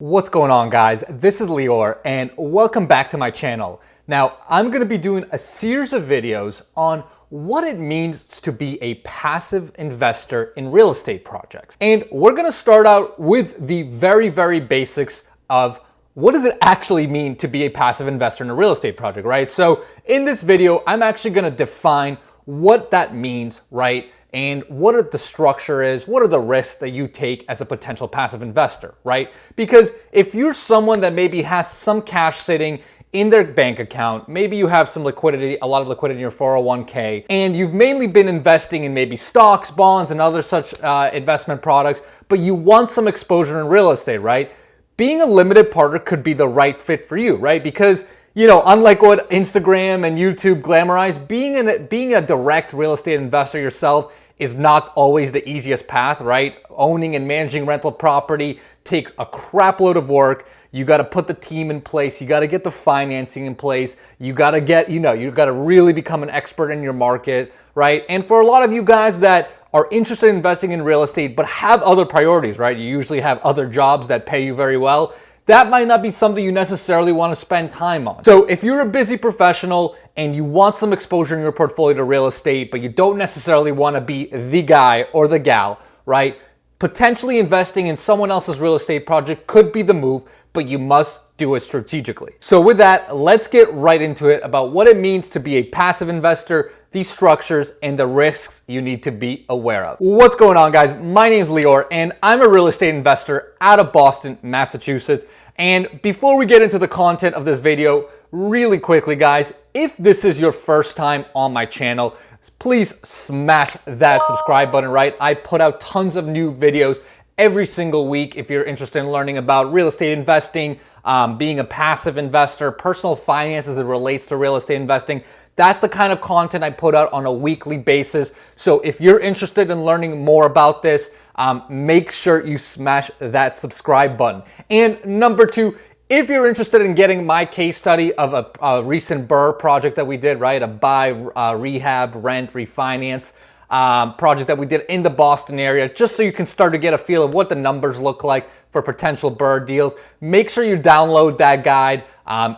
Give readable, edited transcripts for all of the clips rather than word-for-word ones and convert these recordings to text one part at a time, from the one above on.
What's going on, guys? This is Lior and welcome back to my channel. Now, I'm going to be doing a series of videos on what it means to be a passive investor in real estate projects. And we're going to start out with the very basics of what does it actually mean to be a passive investor in a real estate project, right? So in this video, I'm actually going to define what that means, right? And what the structure is, what are the risks that you take as a potential passive investor, right? Because if you're someone that maybe has some cash sitting in their bank account, maybe you have some liquidity, a lot of liquidity in your 401k, and you've mainly been investing in maybe stocks, bonds, and other such investment products, but you want some exposure in real estate, right? Being a limited partner could be the right fit for you, right? Because unlike what Instagram and YouTube glamorize, being a direct real estate investor yourself is not always the easiest path, right? Owning and managing rental property takes a crap load of work. You got to put the team in place. You got to get the financing in place. You got to get, you got to really become an expert in your market, right? And for a lot of you guys that are interested in investing in real estate but have other priorities, right? You usually have other jobs that pay you very well. That might not be something you necessarily want to spend time on. So if you're a busy professional and you want some exposure in your portfolio to real estate, but you don't necessarily want to be the guy or the gal, right? Potentially investing in someone else's real estate project could be the move, but you must do it strategically. So with that, let's get right into it about what it means to be a passive investor, these structures, and the risks you need to be aware of. What's going on, guys? My name is Lior, and I'm a real estate investor out of Boston, Massachusetts. And before we get into the content of this video, really quickly, guys, if this is your first time on my channel, please smash that subscribe button, right? I put out tons of new videos every single week if you're interested in learning about real estate investing, being a passive investor, personal finance as it relates to real estate investing. That's the kind of content I put out on a weekly basis. So if you're interested in learning more about this, make sure you smash that subscribe button. And number two, if you're interested in getting my case study of a recent BRRRR project that we did, right? A buy, rehab, rent, refinance project that we did in the Boston area, just so you can start to get a feel of what the numbers look like for potential BRRRR deals, make sure you download that guide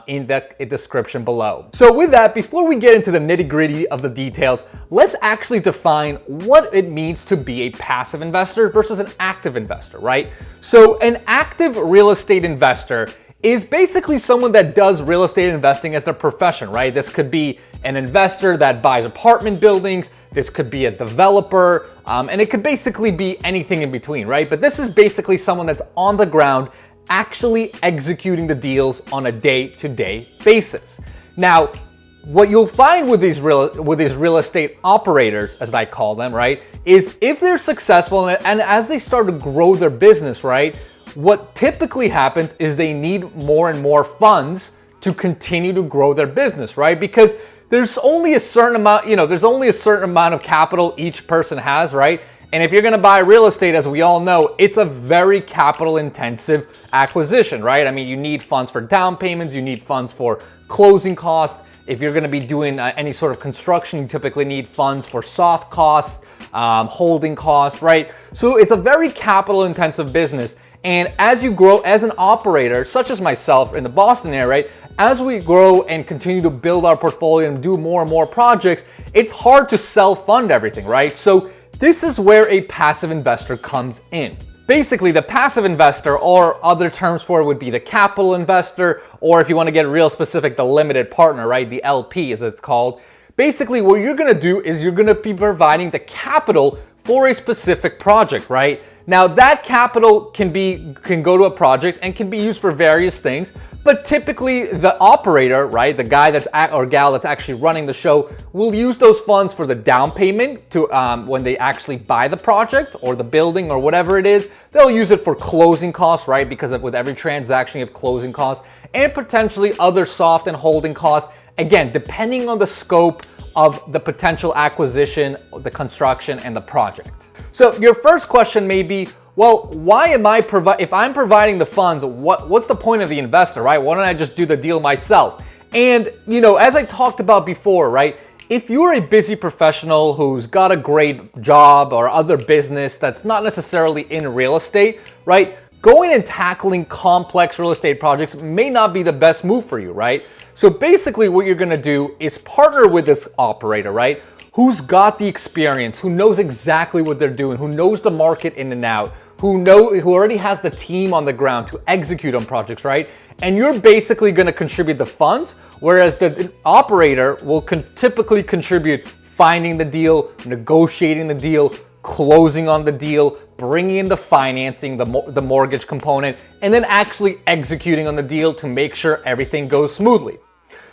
in the description below. So with that, before we get into the nitty-gritty of the details, let's actually define what it means to be a passive investor versus an active investor, right? So an active real estate investor is basically someone that does real estate investing as their profession, right? This could be an investor that buys apartment buildings, this could be a developer, and it could basically be anything in between, right? But this is basically someone that's on the ground actually executing the deals on a day-to-day basis. Now, what you'll find with these real estate operators, as I call them, right, is if they're successful and as they start to grow their business, right, what typically happens is they need more and more funds to continue to grow their business, right? Because there's only a certain amount, there's only a certain amount of capital each person has, right? And if you're going to buy real estate, as we all know, it's a very capital intensive acquisition, right? I mean, you need funds for down payments, you need funds for closing costs. If you're going to be doing any sort of construction, you typically need funds for soft costs, holding costs, right? So it's a very capital intensive business. And as you grow as an operator, such as myself in the Boston area, right, as we grow and continue to build our portfolio and do more and more projects, it's hard to self-fund everything, right? So this is where a passive investor comes in. Basically, the passive investor, or other terms for it would be the capital investor, or if you want to get real specific, the limited partner, right? The LP as it's called. Basically, what you're going to do is you're going to be providing the capital for a specific project, right? Now that capital can go to a project and can be used for various things, but typically the operator, right, the guy or gal that's actually running the show will use those funds for the down payment to when they actually buy the project or the building or whatever it is. They'll use it for closing costs, right? Because with every transaction you have closing costs and potentially other soft and holding costs. Again, depending on the scope of the potential acquisition, the construction, and the project. So your first question may be, well, why am I if I'm providing the funds, what's the point of the investor, right? Why don't I just do the deal myself? And, as I talked about before, right? If you're a busy professional who's got a great job or other business that's not necessarily in real estate, right? going and tackling complex real estate projects may not be the best move for you, right? So basically what you're gonna do is partner with this operator, right? Who's got the experience, who knows exactly what they're doing, who knows the market in and out, who already has the team on the ground to execute on projects, right? And you're basically gonna contribute the funds, whereas the operator will typically contribute finding the deal, negotiating the deal, closing on the deal, bringing in the financing, the mortgage component, and then actually executing on the deal to make sure everything goes smoothly.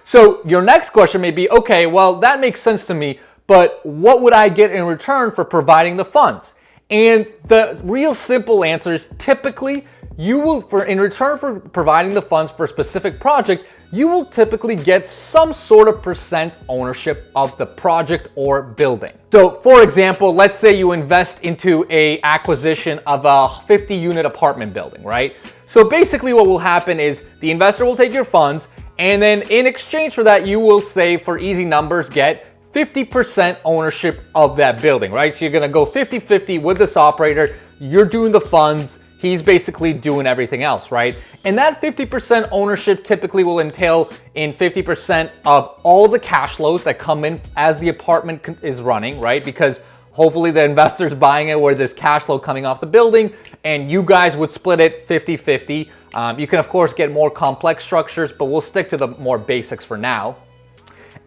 So your next question may be, okay, well, that makes sense to me, but what would I get in return for providing the funds? And the real simple answer is typically you will, in return for providing the funds for a specific project, you will typically get some sort of percent ownership of the project or building. So for example, let's say you invest into a acquisition of a 50-unit apartment building, right? So basically what will happen is the investor will take your funds, and then in exchange for that, you will say, for easy numbers, get 50% ownership of that building, right? So you're gonna go 50-50 with this operator, you're doing the funds, he's basically doing everything else, right? And that 50% ownership typically will entail in 50% of all the cash flows that come in as the apartment is running, right? Because hopefully the investor's buying it where there's cash flow coming off the building, and you guys would split it 50-50. You can of course get more complex structures, but we'll stick to the more basics for now.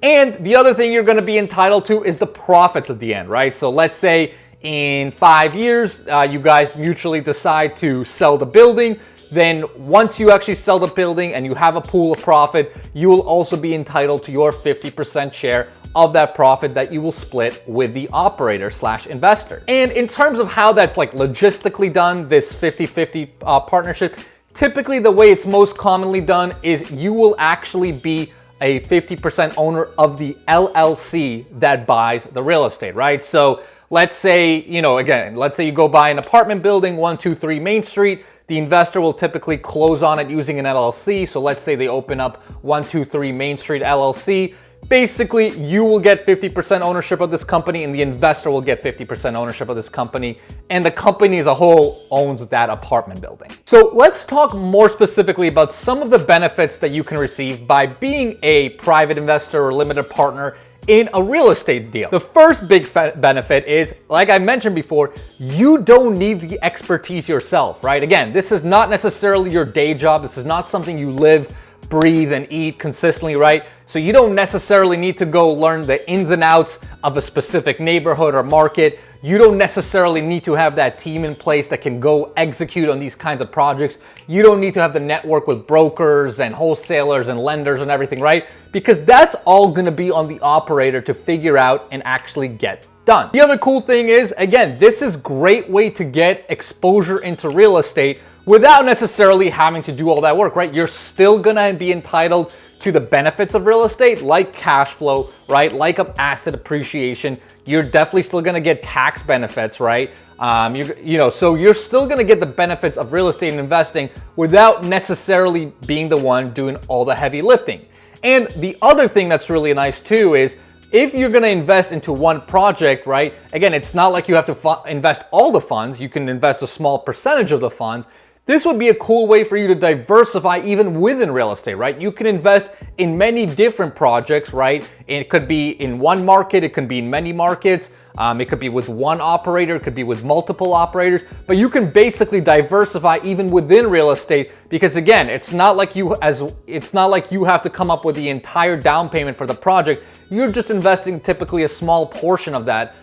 And the other thing you're gonna be entitled to is the profits at the end, right? So let's say in 5 years, you guys mutually decide to sell the building. Then once you actually sell the building and you have a pool of profit, you will also be entitled to your 50% share of that profit that you will split with the operator / investor. And in terms of how that's like logistically done, this 50-50 partnership, typically the way it's most commonly done is you will actually be a 50% owner of the LLC that buys the real estate, right? So let's say, let's say you go buy an apartment building, 123 Main Street. The investor will typically close on it using an LLC. So let's say they open up 123 Main Street LLC. Basically, you will get 50% ownership of this company and the investor will get 50% ownership of this company, and the company as a whole owns that apartment building. So let's talk more specifically about some of the benefits that you can receive by being a private investor or limited partner in a real estate deal. The first big benefit is, like I mentioned before, you don't need the expertise yourself, right? Again, this is not necessarily your day job. This is not something you live, breathe, and eat consistently, right? So you don't necessarily need to go learn the ins and outs of a specific neighborhood or market. You don't necessarily need to have that team in place that can go execute on these kinds of projects. You don't need to have the network with brokers and wholesalers and lenders and everything, right? Because that's all gonna be on the operator to figure out and actually get done. The other cool thing is, again, this is a great way to get exposure into real estate without necessarily having to do all that work, right? You're still gonna be entitled to the benefits of real estate, like cash flow, right? Like asset appreciation. You're definitely still gonna get tax benefits, right? So you're still gonna get the benefits of real estate and investing without necessarily being the one doing all the heavy lifting. And the other thing that's really nice too is, if you're gonna invest into one project, right? Again, it's not like you have to invest all the funds. You can invest a small percentage of the funds. This would be a cool way for you to diversify even within real estate, right? You can invest in many different projects, right? It could be in one market, it could be in many markets, it could be with one operator, it could be with multiple operators, but you can basically diversify even within real estate, because again, it's not like you have to come up with the entire down payment for the project. You're just investing typically a small portion of that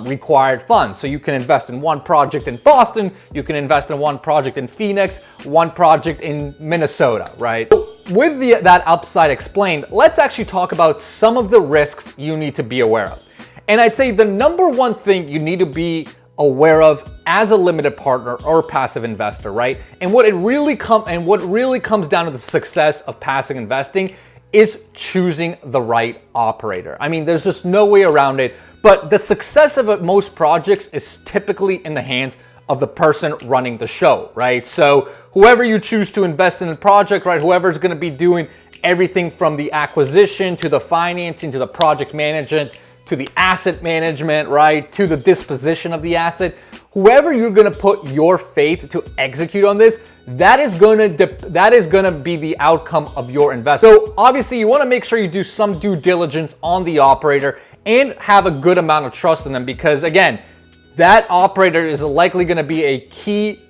required funds. So you can invest in one project in Boston, you can invest in one project in Phoenix, one project in Minnesota, right? With that upside explained, let's actually talk about some of the risks you need to be aware of. And I'd say the number one thing you need to be aware of as a limited partner or passive investor, right? And what really comes down to the success of passive investing is choosing the right operator. I mean, there's just no way around it, but the success of most projects is typically in the hands of the person running the show, right? So whoever you choose to invest in the project, right? Whoever's gonna be doing everything from the acquisition to the financing to the project management to the asset management, right? To the disposition of the asset. whoever you're gonna put your faith to execute on this, that is gonna be the outcome of your investment. So obviously you wanna make sure you do some due diligence on the operator and have a good amount of trust in them, because again, that operator is likely gonna be a key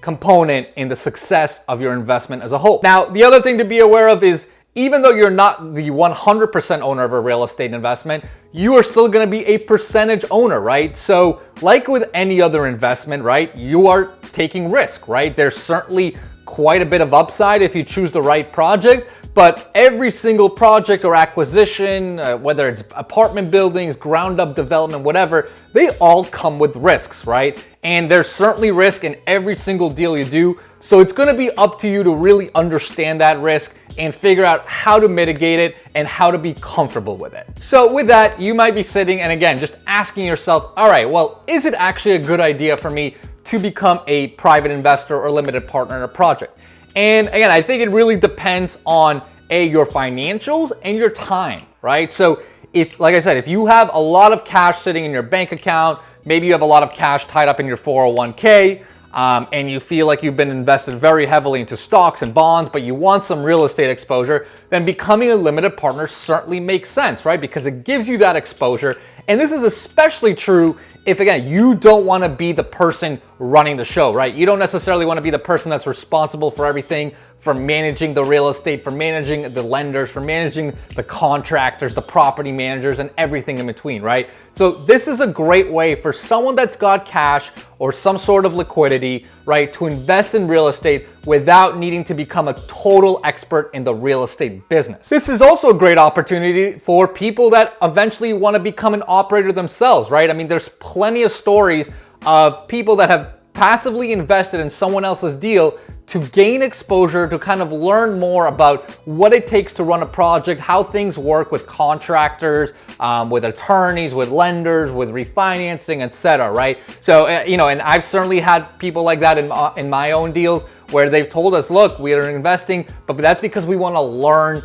component in the success of your investment as a whole. Now, the other thing to be aware of is, even though you're not the 100% owner of a real estate investment, you are still gonna be a percentage owner, right? So like with any other investment, right, you are taking risk, right? There's certainly quite a bit of upside if you choose the right project, but every single project or acquisition, whether it's apartment buildings, ground up development, whatever, they all come with risks, right? And there's certainly risk in every single deal you do. So it's gonna be up to you to really understand that risk and figure out how to mitigate it and how to be comfortable with it. So with that, you might be sitting and again, just asking yourself, all right, well, is it actually a good idea for me to become a private investor or limited partner in a project? And again, I think it really depends on your financials and your time, right? So if, like I said, if you have a lot of cash sitting in your bank account, maybe you have a lot of cash tied up in your 401k, and you feel like you've been invested very heavily into stocks and bonds, but you want some real estate exposure, then becoming a limited partner certainly makes sense, right? Because it gives you that exposure. And this is especially true if, again, you don't want to be the person running the show, right? You don't necessarily want to be the person that's responsible for everything, for managing the real estate, for managing the lenders, for managing the contractors, the property managers, and everything in between, right? So this is a great way for someone that's got cash or some sort of liquidity, right, to invest in real estate without needing to become a total expert in the real estate business. This is also a great opportunity for people that eventually want to become an operator themselves, right? I mean, there's plenty of stories of people that have passively invested in someone else's deal to gain exposure, to kind of learn more about what it takes to run a project, how things work with contractors, with attorneys, with lenders, with refinancing, etc. Right? So, and I've certainly had people like that in my own deals where they've told us, look, we are investing, but that's because we want to learn,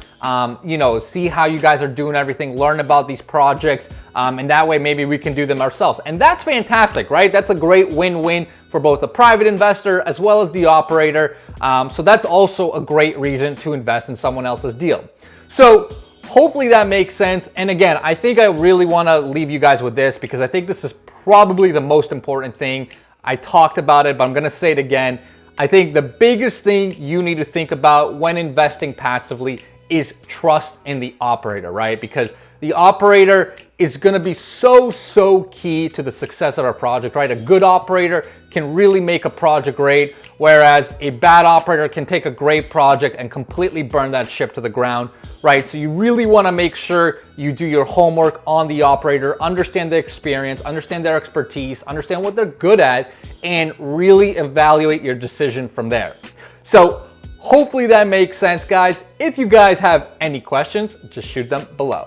see how you guys are doing everything, learn about these projects, and that way maybe we can do them ourselves. And that's fantastic, right? That's a great win-win for both the private investor as well as the operator. So that's also a great reason to invest in someone else's deal. So hopefully that makes sense. And again, I think I really want to leave you guys with this because I think this is probably the most important thing. I talked about it, but I'm going to say it again. I think the biggest thing you need to think about when investing passively is trust in the operator, right? Because the operator is going to be so key to the success of our project, right? A good operator can really make a project great, whereas a bad operator can take a great project and completely burn that ship to the ground, right? So you really want to make sure you do your homework on the operator, understand their experience, understand their expertise, understand what they're good at, and really evaluate your decision from there. So hopefully that makes sense, guys. If you guys have any questions, just shoot them below.